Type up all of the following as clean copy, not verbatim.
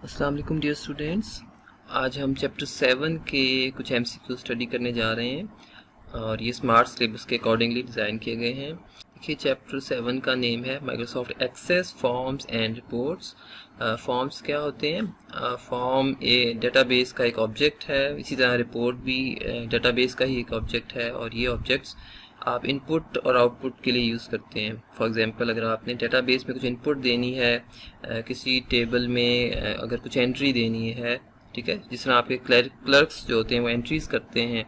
अस्सलाम वालेकुम dear students. आज हम चैप्टर 7 के कुछ एमसीक्यू स्टडी करने जा रहे हैं और ये स्मार्ट सिलेबस के अकॉर्डिंगली डिज़ाइन किए गए हैं। देखिए चैप्टर 7 का नेम है Microsoft access forms and reports. Forms क्या होते हैं? फॉर्म ए डेटाबेस का एक ऑब्जेक्ट है, इसी तरह रिपोर्ट भी डेटाबेस का ही एक ऑब्जेक्ट है और ये ऑब्जेक्ट्स आप इनपुट और आउटपुट के लिए यूज़ करते हैं। फॉर एग्जांपल अगर आपने डेटाबेस में कुछ इनपुट देनी है, किसी टेबल में अगर कुछ एंट्री देनी है, ठीक है, जिस तरह आपके क्लर्क्स जो होते हैं वो एंट्रीज़ करते हैं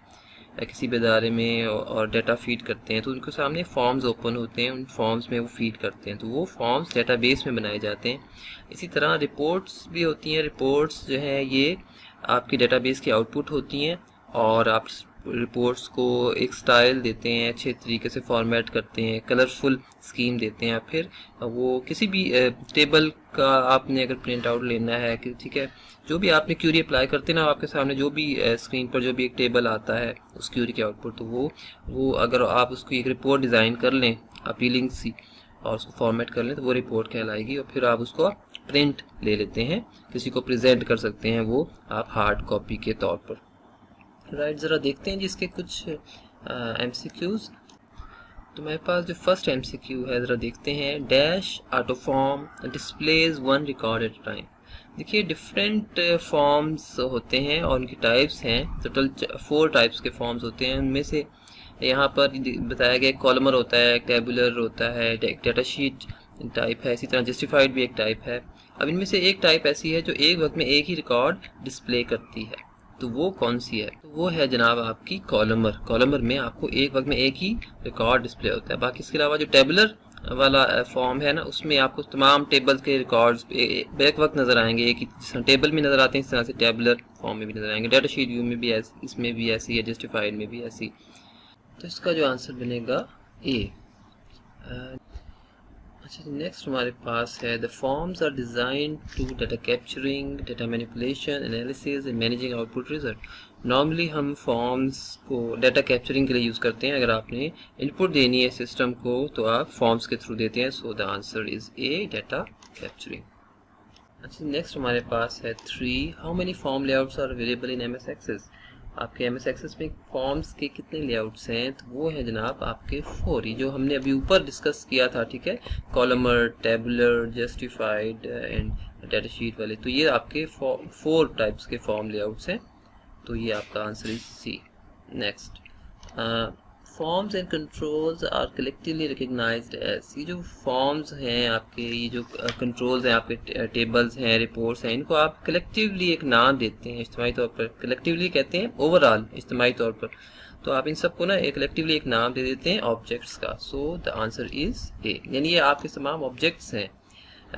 किसी भी इदारे में और डाटा फीड करते हैं, तो उनके सामने फॉर्म्स ओपन होते हैं, उन फॉर्म्स में वो फीड करते हैं, तो वो फॉर्म्स डेटाबेस में बनाए जाते हैं। इसी तरह रिपोर्ट्स भी होती हैं। रिपोर्ट्स जो है ये आपकी डेटाबेस की आउटपुट होती हैं और आप रिपोर्ट्स को एक स्टाइल देते हैं, अच्छे तरीके से फॉर्मेट करते हैं, कलरफुल स्कीम देते हैं। फिर वो किसी भी टेबल का आपने अगर प्रिंट आउट लेना है कि ठीक है, जो भी आपने क्यूरी अप्लाई करते हैं ना, आपके सामने जो भी स्क्रीन पर जो भी एक टेबल आता है उस क्यूरी के आउटपुट, तो वो अगर आप उसकी एक रिपोर्ट डिज़ाइन कर लें अपीलिंग सी और उसको फॉर्मेट कर लें तो वो रिपोर्ट कहलाएगी और फिर आप उसको प्रिंट ले लेते हैं, किसी को प्रेजेंट कर सकते हैं वो आप हार्ड कॉपी के तौर पर। राइट, ज़रा देखते हैं जिसके कुछ एमसीक्यूज़। तो मेरे पास जो फर्स्ट एमसीक्यू है ज़रा देखते हैं। Dash auto form displays one record at time. देखिए डिफरेंट फॉर्म्स होते हैं और उनकी टाइप्स हैं, टोटल 4 टाइप्स के फॉर्म्स होते हैं। उनमें से यहाँ पर बताया गया कॉलमर होता है, टेबुलर होता है, डेटा शीट टाइप है, इसी तरह जस्टिफाइड भी एक टाइप है। अब इनमें से एक टाइप ऐसी है जो एक वक्त में एक ही रिकॉर्ड डिस्प्ले करती है, तो वो कौन सी है? तो वो है जनाब आपकी कॉलमर। कॉलमर में आपको एक वक्त में एक ही रिकॉर्ड डिस्प्ले होता है। बाकी इसके अलावा जो टेबुलर वाला फॉर्म है ना, उसमें आपको तमाम टेबल के रिकॉर्ड्स एक वक्त नज़र आएंगे, एक ही जिस तरह टेबल में नज़र आते हैं इस तरह से टेबुलर फॉर्म में भी नज़र आएंगे। डाटा शीट व्यू में भी ऐसी, इसमें भी ऐसी है, जस्टिफाइड में भी ऐसी। तो इसका जो आंसर बनेगा ए। अच्छा, नेक्स्ट हमारे पास है the forms are design to data capturing, data manipulation, analysis and managing output result. Normally हम फॉर्म्स को डाटा कैप्चरिंग के लिए यूज़ करते हैं। अगर आपने इनपुट देनी है सिस्टम को तो आप फॉर्म्स के थ्रू देते हैं। So the answer is A, data capturing. अच्छा, नेक्स्ट हमारे पास है 3 how many form layouts are available in MS access. आपके एमएस एक्सेस में फॉर्म्स के कितने लेआउट्स हैं? तो वो है जनाब आपके 4, जो हमने अभी ऊपर डिस्कस किया था, ठीक है, columnar, tabular, justified and data sheet वाले। तो ये आपके 4 टाइप्स के फॉर्म लेआउट्स हैं, तो ये आपका answer is C. Next, forms and controls are collectively recognized as. ये जो फॉर्म्स हैं आपके, ये जो कंट्रोल्स हैं आपके, टेबल्स हैं, रिपोर्ट्स हैं, इनको आप कलेक्टिवली एक नाम देते हैं इज्तिमाई तौर पर। कलेक्टिवली कहते हैं ओवरऑल, इज्तिमाई तौर पर। तो आप इन सबको ना कलेक्टिवली एक नाम दे देते हैं ऑब्जेक्ट्स का। सो द आंसर इज ए, यानी ये आपके तमाम ऑब्जेक्ट्स हैं।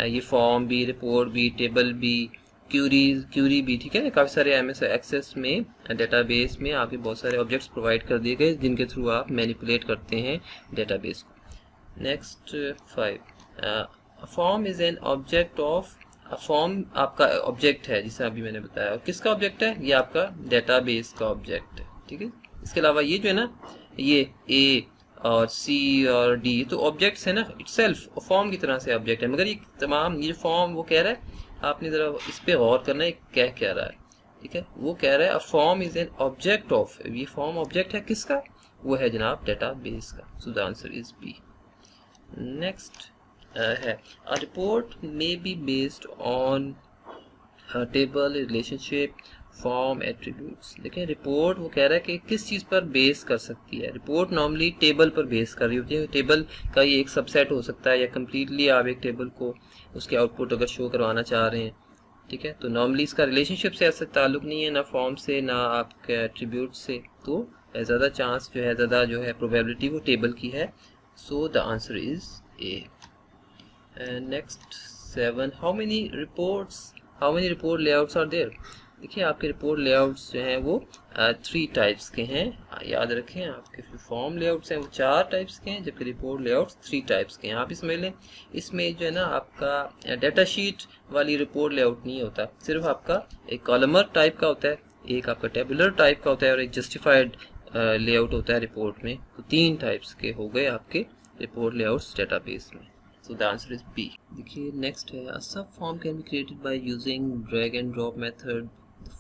ये फॉर्म भी, रिपोर्ट भी, टेबल भी, क्यूरी भी, ठीक है। काफ़ी सारे एमएस एक्सेस में, डेटाबेस में आपके बहुत सारे ऑब्जेक्ट्स प्रोवाइड कर दिए गए जिनके थ्रू आप मैनिपुलेट करते हैं डेटाबेस को। Next 5, form is an object of. Form आपका ऑब्जेक्ट है, जिसे अभी मैंने बताया। और किसका ऑब्जेक्ट है? ये आपका डेटाबेस का ऑब्जेक्ट है, ठीक है। इसके अलावा ये जो है ना, ये ए और सी और डी तो ऑब्जेक्ट्स है ना इटसेल्फ, फॉर्म की तरह से ऑब्जेक्ट है। मगर ये तमाम ये फॉर्म वो कह रहा है, आपने ज़रा इस पे गौर करना है क्या रहा है, ठीक है। वो कह रहा है a form is an object of. ये फॉर्म ऑब्जेक्ट है किसका? वो है जनाब डेटाबेस का। So the answer is B. Next है a report may be based on table, relationship, form, attributes. देखें रिपोर्ट वो कह रहा है कि किस चीज़ पर बेस कर सकती है। रिपोर्ट नॉर्मली टेबल पर बेस कर रही होती है। टेबल का ये एक सबसेट हो सकता है या कम्प्लीटली आप एक टेबल को उसके आउटपुट अगर शो करवाना चाह रहे हैं, ठीक है। तो नॉर्मली इसका रिलेशनशिप से ऐसा ताल्लुक नहीं है, ना फॉर्म से ना आपके एट्रीब्यूट से। तो ज़्यादा चांस जो है, ज़्यादा जो है प्रोबेबिलिटी वो टेबल की है। So the answer is A. Next 7, how many report layouts are there. देखिए आपके रिपोर्ट लेआउट्स जो हैं वो 3 टाइप्स के हैं। याद रखें, आपके फॉर्म लेआउट्स हैं वो 4 टाइप्स के हैं, जबकि रिपोर्ट लेआउट्स 3 टाइप्स के हैं। आप समझ लें, इसमें जो है ना आपका डाटा शीट वाली रिपोर्ट लेआउट नहीं होता, सिर्फ आपका एक कॉलमर टाइप का होता है, एक आपका टेबुलर टाइप का होता है और एक जस्टिफाइड लेआउट होता है रिपोर्ट में। तो 3 टाइप्स के हो गए आपके रिपोर्ट लेआउट्स डेटाबेस में। So the answer is B. देखिए नेक्स्ट है, a sub form can be created by using drag and drop method,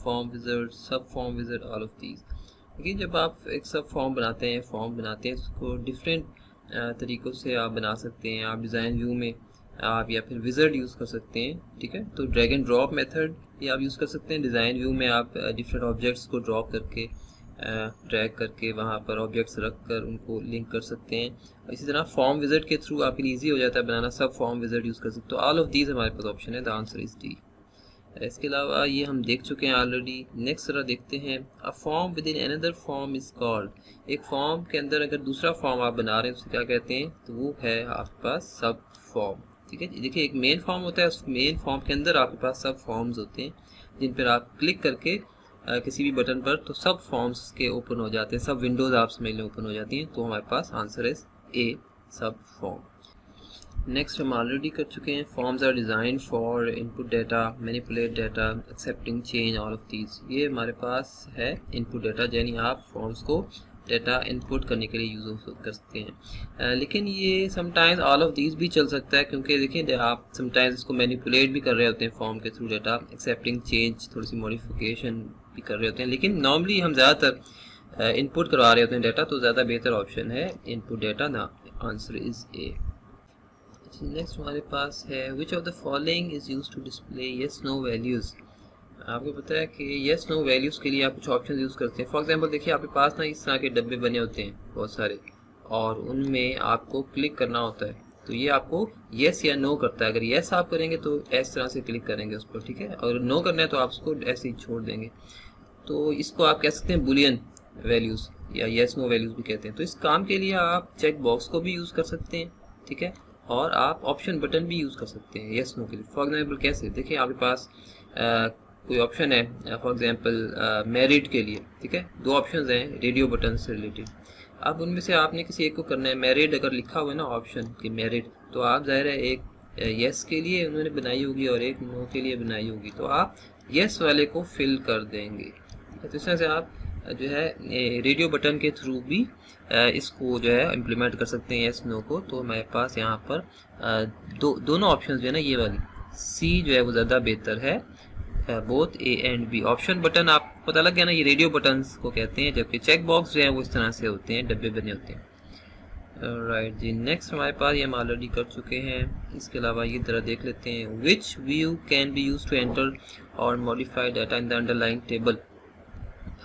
form wizard, sub form wizard, all of these. देखिए जब आप एक सब फॉर्म बनाते हैं, उसको डिफरेंट तरीक़ों से आप बना सकते हैं। आप डिज़ाइन व्यू में आप या फिर विज़र्ड यूज़ कर सकते हैं, ठीक है। तो ड्रैग एंड ड्रॉप मेथड ये आप यूज़ कर सकते हैं। डिज़ाइन व्यू में आप डिफरेंट ऑब्जेक्ट्स को ड्रॉप करके ड्रैग करके वहाँ पर ऑब्जेक्ट्स रख कर उनको लिंक कर सकते हैं। इसी तरह फॉर्म विज़र्ड के थ्रू आपके लिए ईजी हो जाता है बनाना, सब फॉर्म विज़र्ड यूज़ कर सकते हो। तो ऑल ऑफ दीज हमारे पास ऑप्शन है, द आंसर इज़ डी। इसके अलावा ये हम देख चुके हैं ऑलरेडी। नेक्स्ट जरा देखते हैं, a form with in another form is called. एक फॉर्म के अंदर अगर दूसरा फॉर्म आप बना रहे हैं उसे क्या कहते हैं, तो वो है आपके पास सब फॉर्म, ठीक है। देखिए एक मेन फॉर्म होता है, उस मेन फॉर्म के अंदर आपके पास सब फॉर्म्स होते हैं जिन पर आप क्लिक करके किसी भी बटन पर तो सब फॉर्म्स के ओपन हो जाते हैं, सब विंडोज़ आप समझ लें ओपन हो जाती हैं। तो हमारे पास आंसर इज ए, सब फॉर्म। नेक्स्ट हम ऑलरेडी कर चुके हैं, forms are design for input data, manipulate data, accepting change, all of these. ये हमारे पास है इनपुट डाटा, यानी आप फॉर्म्स को डाटा इनपुट करने के लिए यूज़ कर सकते हैं। लेकिन ये समटाइम्स ऑल ऑफ दीज भी चल सकता है, क्योंकि देखिए आप समटाइम्स इसको मैनिपुलेट भी कर रहे होते हैं फॉर्म के थ्रू डाटा, एक्सेप्टिंग चेंज, थोड़ी सी मॉडिफिकेशन भी कर रहे होते हैं। लेकिन नॉर्मली हम ज़्यादातर इनपुट करवा रहे होते हैं डाटा, तो ज़्यादा बेहतर ऑप्शन है इनपुट डाटा ना। Answer is A. नेक्स्ट हमारे पास है, which of the following is used to display yes no values. आपको पता है कि येस नो वैल्यूज़ के लिए आप कुछ ऑप्शन यूज़ करते हैं। फॉर एग्जांपल देखिए आपके पास ना इस तरह के डब्बे बने होते हैं बहुत सारे, और उनमें आपको क्लिक करना होता है। तो ये आपको येस या नो करता है। अगर येस आप करेंगे तो इस तरह से क्लिक करेंगे उस पर, ठीक है। और नो करना है तो आप उसको ऐसे ही छोड़ देंगे। तो इसको आप कह सकते हैं बुलियन वैल्यूज़ या येस नो वैल्यूज़ भी कहते हैं। तो इस काम के लिए आप चेक बॉक्स को भी यूज़ कर सकते हैं, ठीक है, और आप ऑप्शन बटन भी यूज़ कर सकते हैं येस नो के लिए। फॉर एग्जांपल कैसे, देखिए आपके पास कोई ऑप्शन है, फॉर एग्जांपल मैरिड के लिए, ठीक है। दो ऑप्शंस हैं रेडियो बटन से रिलेटेड। अब उनमें से आपने किसी एक को करना है। मैरिड अगर लिखा हुआ है ना ऑप्शन कि मैरिड, तो आप ज़ाहिर है एक येस के लिए उन्होंने बनाई होगी और एक नो के लिए बनाई होगी, तो आप येस वाले को फिल कर देंगे। तो इस तरह से आप जो है रेडियो बटन के थ्रू भी इसको जो है इम्प्लीमेंट कर सकते हैं येस नो को। तो हमारे पास यहाँ पर दोनों ऑप्शन जो है ना, ये वाली सी जो है वो ज़्यादा बेहतर है, both A and B. Option button आपको पता लग गया ना, ये रेडियो बटन्स को कहते हैं, जबकि चेक बॉक्स जो है वो इस तरह से होते हैं, डब्बे बने होते हैं। राइट जी, नेक्स्ट हमारे पास ये हम ऑलरेडी कर चुके हैं। इसके अलावा ये जरा देख लेते हैं, which view can be use to enter और modify data in the underlying table.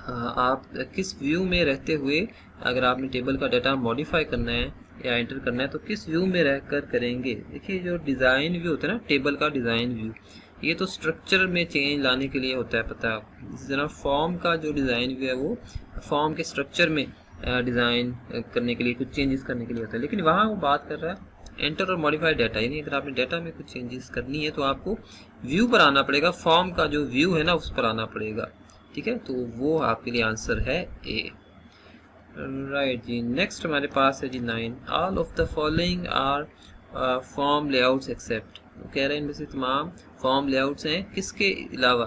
आप किस व्यू में रहते हुए अगर आपने टेबल का डाटा मॉडिफाई करना है या एंटर करना है तो किस व्यू में रहकर करेंगे। देखिए जो डिज़ाइन व्यू होता है ना, टेबल का डिज़ाइन व्यू, ये तो स्ट्रक्चर में चेंज लाने के लिए होता है, पता है आपको। इसी तरह फॉर्म का जो डिज़ाइन व्यू है वो फॉर्म के स्ट्रक्चर में डिज़ाइन करने के लिए, कुछ चेंजेस करने के लिए होता है। लेकिन वहाँ वो बात कर रहा है एंटर और मॉडिफाई डाटा, यानी अगर आपने डाटा में कुछ चेंजेस करनी है तो आपको व्यू पर आना पड़ेगा, फॉर्म का जो व्यू है ना उस पर आना पड़ेगा, ठीक है। तो वो आपके लिए आंसर है ए। राइट जी, नेक्स्ट हमारे पास है जी 9, all of the following are form layouts except. वो कह रहे हैं इनमें से तमाम फॉर्म लेआउट्स हैं किसके अलावा,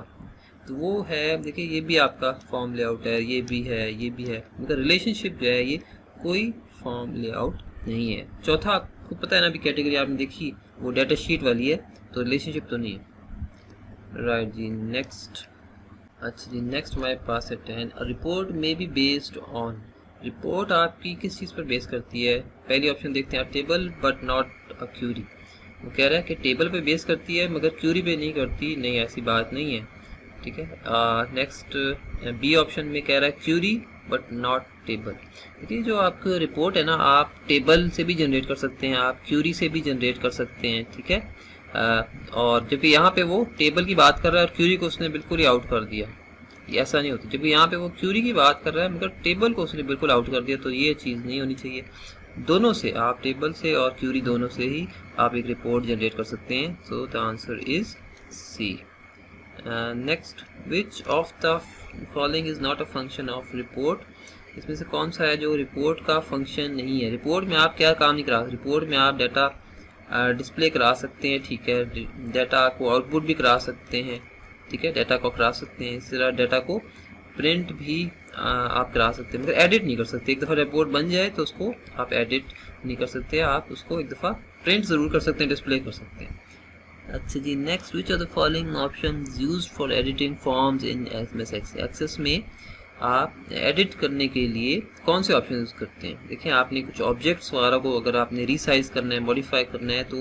तो वो है, देखिए ये भी आपका फॉर्म लेआउट है, ये भी है, ये भी है, मगर रिलेशनशिप जो है ये कोई फॉर्म लेआउट नहीं है। चौथा आपको पता है ना, अभी कैटेगरी आपने देखी वो डाटा शीट वाली है, तो रिलेशनशिप तो नहीं है। राइट जी, नेक्स्ट। अच्छा जी, नेक्स्ट हमारे पास है 10, रिपोर्ट में बी बेस्ड ऑन। रिपोर्ट आपकी किस चीज़ पर बेस करती है। पहली ऑप्शन देखते हैं आप, table but not a query. वो कह रहा है कि टेबल पे बेस करती है मगर क्यूरी पे नहीं करती, नहीं ऐसी बात नहीं है, ठीक है। नेक्स्ट बी ऑप्शन में कह रहा है क्यूरी बट नॉट टेबल। देखिए जो आपकी रिपोर्ट है ना, आप टेबल से भी जनरेट कर सकते हैं, आप क्यूरी से भी जनरेट कर सकते हैं, ठीक है। और जबकि यहाँ पे वो टेबल की बात कर रहा है और क्यूरी को उसने बिल्कुल ही आउट कर दिया, ये ऐसा नहीं होता। जबकि यहाँ पे वो क्यूरी की बात कर रहा है मगर टेबल को उसने बिल्कुल आउट कर दिया, तो ये चीज़ नहीं होनी चाहिए। दोनों से, आप टेबल से और क्यूरी दोनों से ही आप एक रिपोर्ट जनरेट कर सकते हैं। So the answer is C. Next, which of the following is not a function of report. इसमें से कौन सा है जो रिपोर्ट का फंक्शन नहीं है। रिपोर्ट में आप क्या काम नहीं करा, रिपोर्ट में आप डाटा डिस्प्ले करा सकते हैं, ठीक है, डाटा को आउटपुट भी करा सकते हैं, ठीक है, डाटा को करा सकते हैं, इस तरह डाटा को प्रिंट भी आप करा सकते हैं, मगर एडिट नहीं कर सकते। एक दफ़ा रिपोर्ट बन जाए तो उसको आप एडिट नहीं कर सकते, आप उसको एक दफ़ा प्रिंट ज़रूर कर सकते हैं, डिस्प्ले कर सकते हैं। अच्छा जी, next, which are the following option used for editing forms in MS access में आप एडिट करने के लिए कौन से ऑप्शन यूज़ करते हैं? देखिए, आपने कुछ ऑब्जेक्ट्स वगैरह को अगर आपने रीसाइज करना है, मॉडिफाई करना है, तो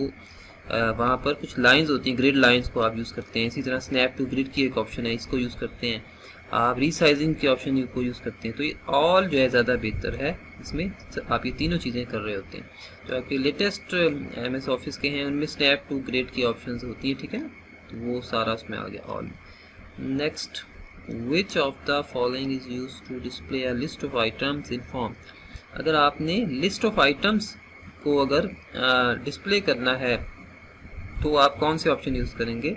वहाँ पर कुछ लाइंस होती हैं, ग्रिड लाइंस को आप यूज़ करते हैं। इसी तरह स्नैप टू ग्रिड की एक ऑप्शन है, इसको यूज़ करते हैं। आप रीसाइजिंग के ऑप्शन को यूज़ करते हैं। तो ये ऑल जो है ज़्यादा बेहतर है, इसमें आप ये तीनों चीज़ें कर रहे होते हैं। जो आपके लेटेस्ट एमएस ऑफिस के हैं उनमें स्नैप टू ग्रिड की ऑप्शन होती हैं, ठीक है ना, तो वो सारा उसमें आ गया all. Next, which of the following is use to display a list of items in form. अगर आपने लिस्ट ऑफ आइटम्स को अगर डिस्प्ले करना है तो आप कौन से ऑप्शन यूज़ करेंगे?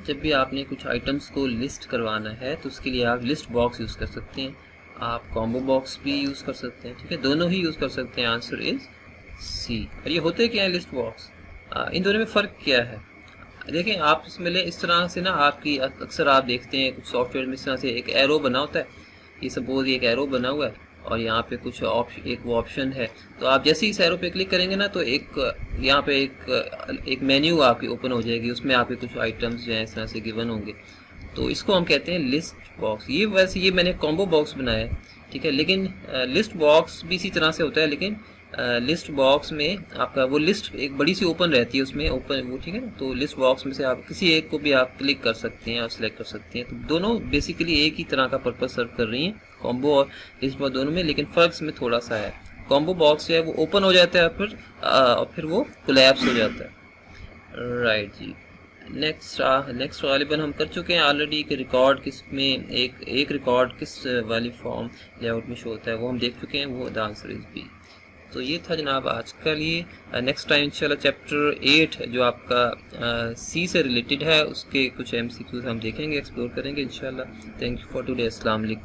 जब भी आपने कुछ आइटम्स को लिस्ट करवाना है तो उसके लिए आप लिस्ट बॉक्स यूज़ कर सकते हैं, आप कॉम्बो बॉक्स भी यूज़ कर सकते हैं, ठीक है, दोनों ही यूज़ कर सकते हैं। Answer is C. और ये होते क्या है लिस्ट बॉक्स, इन दोनों में फ़र्क क्या है? देखें, आप इसमें इस तरह से ना, आपकी अक्सर आप देखते हैं कुछ सॉफ्टवेयर में इस तरह से एक एरो बना होता है। ये सपोज एक एरो बना हुआ है और यहाँ पे कुछ ऑप्शन, एक वो ऑप्शन है, तो आप जैसे ही इस एरो पे क्लिक करेंगे ना तो एक यहाँ पे एक मेन्यू आपकी ओपन हो जाएगी, उसमें आपके कुछ आइटम्स जो है इस तरह से गिवन होंगे। तो इसको हम कहते हैं लिस्ट बॉक्स। ये वैसे ये मैंने कॉम्बो बॉक्स बनाया है, ठीक है, लेकिन लिस्ट बॉक्स भी इसी तरह से होता है, लेकिन लिस्ट बॉक्स में आपका वो लिस्ट एक बड़ी सी ओपन रहती है, उसमें ओपन वो, ठीक है ना। तो लिस्ट बॉक्स में से आप किसी एक को भी आप क्लिक कर सकते हैं और सिलेक्ट कर सकते हैं। तो दोनों बेसिकली एक ही तरह का पर्पस सर्व कर रही हैं, कॉम्बो और लिस्ट बॉक्स दोनों में, लेकिन फ़र्क में थोड़ा सा है। कॉम्बो बॉक्स जो है वो ओपन हो जाता है फिर वो कोलैप्स हो जाता है। राइट जी, नेक्स्ट गालिबन हम कर चुके हैं ऑलरेडी कि रिकॉर्ड किस में एक रिकॉर्ड किस वाली फॉर्म लेआउट में शो होता है, वो हम देख चुके हैं, वो द आंसर इज बी। तो ये था जनाब आज का लिए। नेक्स्ट टाइम इंशाल्लाह चैप्टर 8 जो आपका सी से रिलेटेड है उसके कुछ MCQs हम देखेंगे, एक्सप्लोर करेंगे इंशाल्लाह। Thank you for today. अस्सलाम वालेकुम।